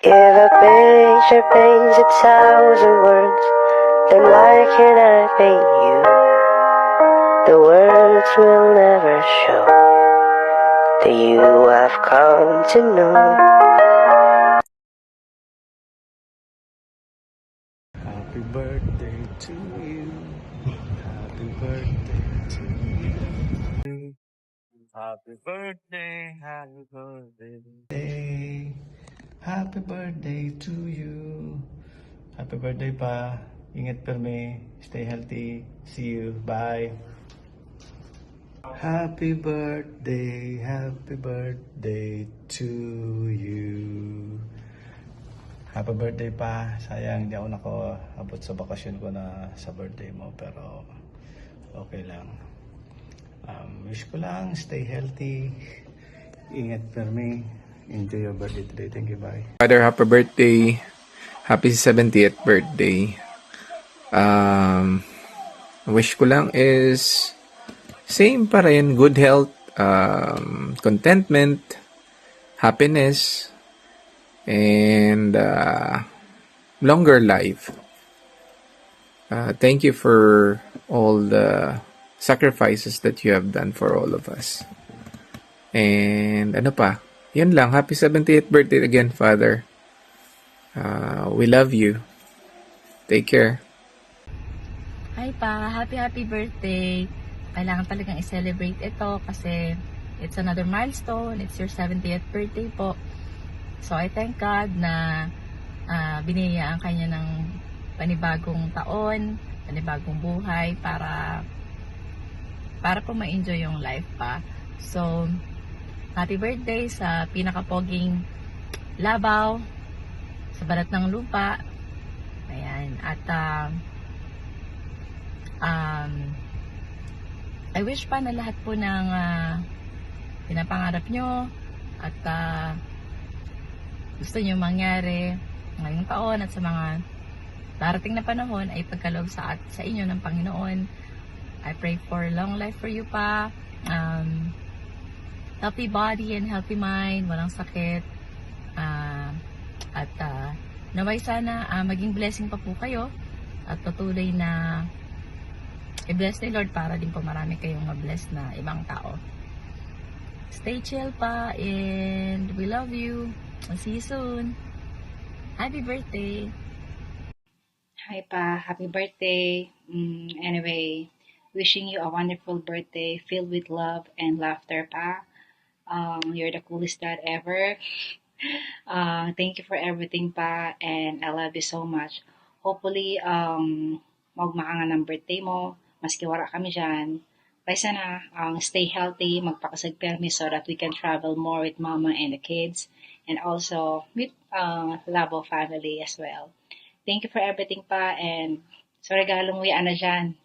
If a picture paints 1,000 words, then why can't I paint you? The words will never show the you I've come to know. Happy birthday to you. Happy birthday to you. Happy birthday, happy birthday. Happy birthday to you. Happy birthday pa. Ingat perme. Stay healthy. See you. Bye. Happy birthday to you. Happy birthday pa. Sayang hindi ako nakaabot sa bakasyon ko na sa birthday mo, pero okay lang. Wish ko lang stay healthy. Ingat perme. Enjoy your birthday today. Thank you. Bye. Father, happy birthday. Happy 70th birthday. Wish ko lang is same pa rin, good health, contentment, happiness, and longer life. Thank you for all the sacrifices that you have done for all of us. And ano pa? Yun lang. Happy 70th birthday again, Father. We love you. Take care. Hi pa, happy birthday. Kailangan talagang i-celebrate ito kasi it's another milestone. It's your 70th birthday po. So I thank God na biniyayaan kanya ng panibagong taon, panibagong buhay para po ma-enjoy yung life pa. So happy birthday sa pinakapoging labaw sa balat ng lupa. Ayan. At I wish pa na lahat po ng pinapangarap nyo at gusto nyo mangyari ngayong taon at sa mga darating na panahon ay pagkaloob sa inyo ng Panginoon. I pray for long life for you pa. Healthy body and healthy mind, walang sakit, at naway sana maging blessing pa po kayo at patuloy na i-bless ni Lord para din po marami kayong ma-bless na ibang tao. Stay chill pa and we love you. I'll see you soon. Happy birthday! Hi pa, happy birthday. Anyway, wishing you a wonderful birthday filled with love and laughter pa. You're the coolest dad ever. Thank you for everything pa, and I love you so much. Hopefully, magmaka nga ng birthday mo, maski wala kami dyan. Bye sana, stay healthy, magpakasagpermi so that we can travel more with mama and the kids, and also with Labo family as well. Thank you for everything pa, and sa regalong wiyan na dyan.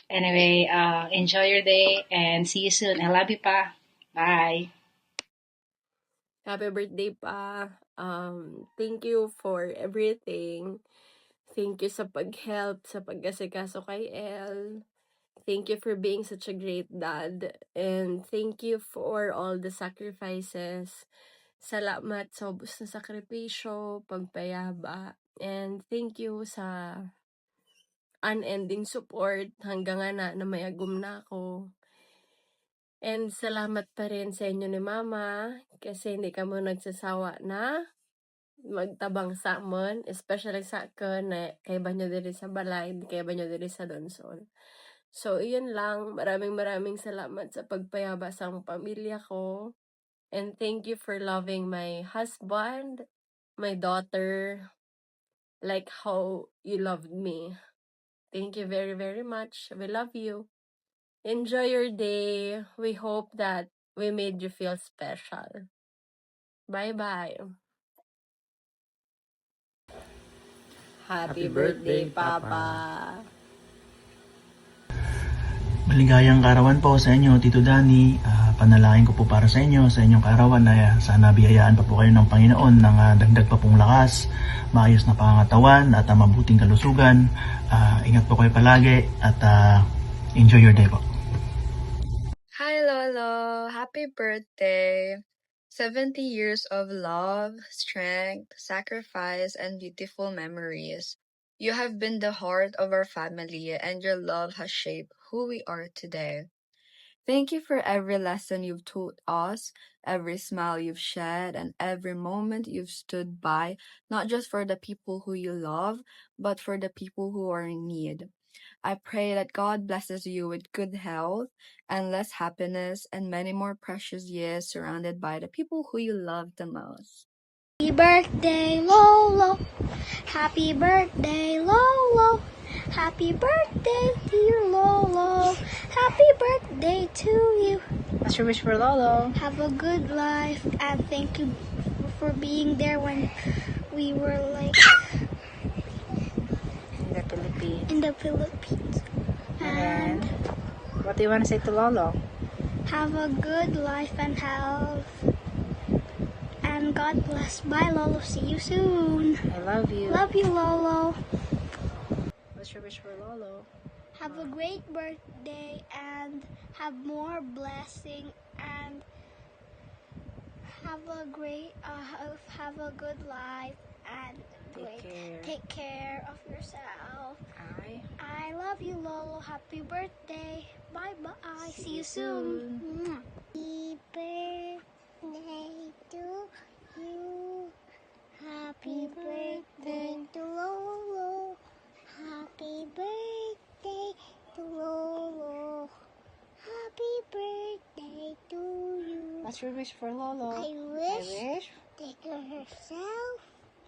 Anyway, enjoy your day, and see you soon. I love you pa. Bye. Happy birthday pa. Thank you for everything. Thank you sa pag-help, sa pag-asikaso kay El. Thank you for being such a great dad. And thank you for all the sacrifices. Salamat sa ubos na sakripisyo, pagpayaba. And thank you sa unending support hanggang nga na mayagum na ako. And salamat pa rin sa inyo ni Mama kasi hindi ka mo nagsasawa na magtabang sa amon, especially sa akin na kay banyo diri sa balay, kay banyo diri sa Donsol. So, iyon lang. Maraming salamat sa pagpayaba sa pamilya ko. And thank you for loving my husband, my daughter, like how you loved me. Thank you very, very much. We love you. Enjoy your day. We hope that we made you feel special. Bye-bye. Happy birthday, Papa. Maligayang kaarawan po sa inyo, Tito Danny. Panalangin ko po para sa inyo, sa inyong kaarawan na sana biyayaan pa po kayo ng Panginoon ng dagdag pa pong lakas, maayos na pangangatawan at mabuting kalusugan. Ingat po kayo palagi at enjoy your day po. Hi Lolo! Happy birthday! 70 years of love, strength, sacrifice, and beautiful memories. You have been the heart of our family, and your love has shaped who we are today. Thank you for every lesson you've taught us, every smile you've shed, and every moment you've stood by, not just for the people who you love, but for the people who are in need. I pray that God blesses you with good health, endless happiness, and many more precious years surrounded by the people who you love the most. Happy birthday, Lolo. Happy birthday, Lolo. Happy birthday, dear Lolo. Happy birthday to you. What's your wish for Lolo? Have a good life, and thank you for being there when we were like In the Philippines. in the Philippines. And what do you want to say to Lolo? Have a good life and health. And God bless. Bye, Lolo. See you soon. I love you. Love you, Lolo. What's your wish for Lolo? Have a great birthday and have more blessing and have a great have a good life and take care of yourself. I love you, Lolo. Happy birthday. Bye bye. See you soon. Happy birthday to you. Happy birthday to Lolo. Happy birthday to Lolo. Happy birthday to you. What's your wish for Lolo? I wish take care of yourself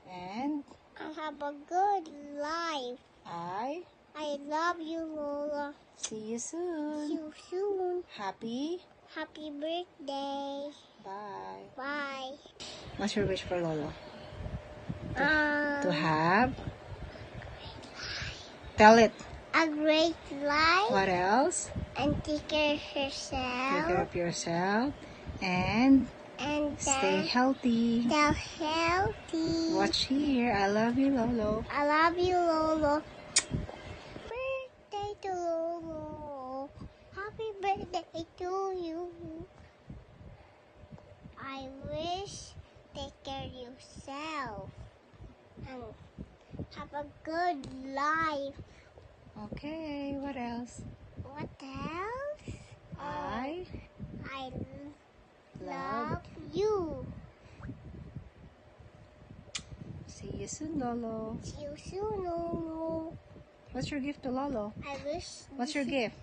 And and have a good life. I I love you, Lola. see you See soon. you soon. Happy. Happy birthday. Bye. Bye. What's your wish for Lolo? To have. Tell it. A great life What else? and take care of Take care yourself of yourself and and stay healthy. stay healthy. Watch here. I love you, Lolo. I love you, Lolo. Birthday to Lolo. Happy birthday to you. I wish take care of yourself and have a good life. Okay, what else? What else? I I love. love you. See you soon, Lolo. See you soon, Lolo. What's your gift to Lolo? I wish What's your gift?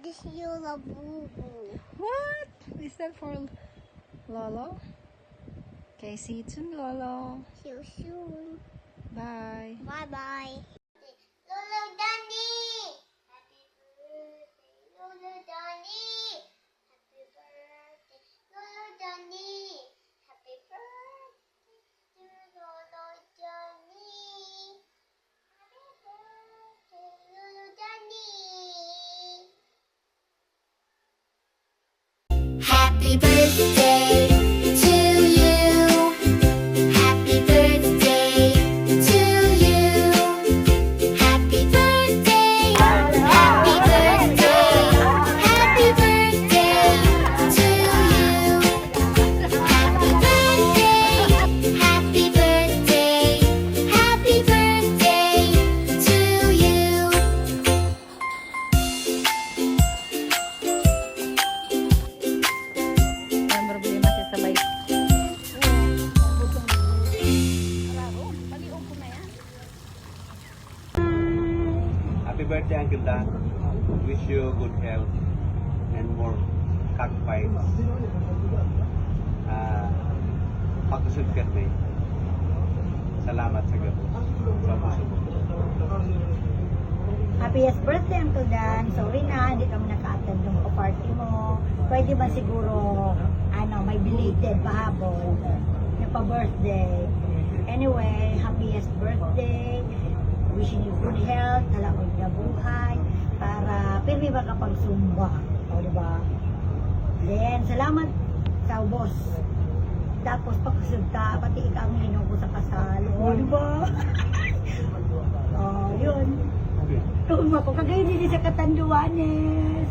this you love Boo Boo. What? Is that for Lolo? Okay, see you soon, Lolo. See you soon. Bye. Bye bye. Lolo Danny. Happy birthday, Lolo Danny. Happy birthday, Lolo Danny. Happy birthday to Lolo Danny. Happy birthday, Lolo Danny. Happy birthday to you. Happy birthday to you. Happy birthday. Happy birthday. Happy birthday to you. Happy birthday. Happy birthday. Happy birthday to you. Ang problema siya sa bike. Happy birthday, Uncle Dan. Wish you good health and more cockfights. Pagkusod ka na. Salamat sa gabos. Sa puso. Happiest birthday, Uncle Dan. Sorry na, hindi kami naka-attend ng party mo. Pwede ba siguro, may belated pahabol, yung pa-birthday. Anyway, happiest birthday. Wishing you good health, talakot na buhay, para pirmi ba kapag sumba. O, diba? Then, salamat sa ubos. Tapos, pagkusog ka, pati ikaw ang hinong ko sa kasal. O, diba? Yun. Tuhon mo ako, kagayon din sa Katanduanes.